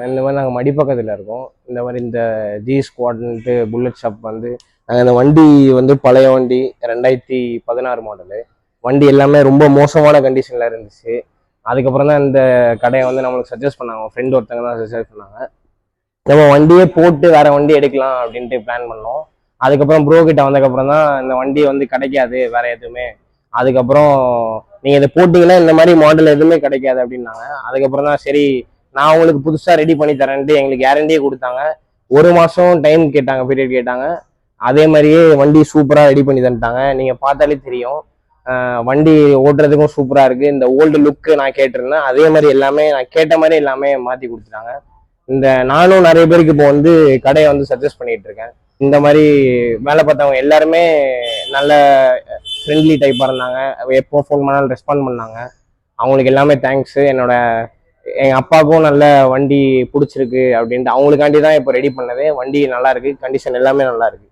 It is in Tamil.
இந்த மாதிரி நாங்கள் மடிப்பக்கத்தில் இருக்கோம். இந்த மாதிரி இந்த ஜி ஸ்குவாட்ன்ட்டு புல்லட் ஷாப் வந்து நாங்கள் இந்த வண்டி வந்து பழைய வண்டி 2016 மாடலு வண்டி எல்லாமே ரொம்ப மோசமான கண்டிஷனில் இருந்துச்சு. அதுக்கப்புறம் தான் இந்த கடையை வந்து நம்மளுக்கு சஜஸ்ட் பண்ணாங்க, ஃப்ரெண்ட் ஒருத்தங்க தான் சஜஸ்ட் பண்ணாங்க. நம்ம வண்டியே போட்டு வேற வண்டி எடுக்கலாம் அப்படின்ட்டு பிளான் பண்ணோம். அதுக்கப்புறம் ப்ரோ கிட்ட வந்ததுக்கப்புறம் தான் இந்த வண்டி வந்து கிடைக்காது வேற எதுவுமே, அதுக்கப்புறம் நீங்கள் இதை போட்டிங்கன்னா இந்த மாதிரி மாடல் எதுவுமே கிடைக்காது அப்படின்னாங்க. அதுக்கப்புறம் தான் சரி நான் உங்களுக்கு புதுசாக ரெடி பண்ணி தரேன்ட்டு எங்களுக்கு கேரண்டியே கொடுத்தாங்க. 1 மாதம் டைம் கேட்டாங்க, பீரியட் கேட்டாங்க. அதே மாதிரியே வண்டி சூப்பராக ரெடி பண்ணி தந்துட்டாங்க. நீங்கள் பார்த்தாலே தெரியும், வண்டி ஓட்டுறதுக்கும் சூப்பராக இருக்குது. இந்த ஓல்டு லுக்கு நான் கேட்டிருந்தேன், அதே மாதிரி எல்லாமே நான் கேட்ட மாதிரி எல்லாமே மாற்றி கொடுத்துட்டாங்க. நானும் நிறைய பேருக்கு இப்போ வந்து கடையை வந்து சஜஸ்ட் பண்ணிட்டு இருக்கேன். இந்த மாதிரி வேலை பார்த்தவங்க எல்லாருமே நல்ல ஃப்ரெண்ட்லி டைப்பாக இருந்தாங்க. எப்போ ஃபோன் பண்ணாலும் ரெஸ்பாண்ட் பண்ணாங்க. அவங்களுக்கு எல்லாமே தேங்க்ஸு. எங்கள் அப்பாவுக்கும் நல்ல வண்டி பிடிச்சிருக்கு அப்படின்ட்டு அவங்களுக்காண்டி தான் இப்போ ரெடி பண்ணது. வண்டி நல்லா இருக்கு, கண்டிஷன் எல்லாமே நல்லா இருக்கு.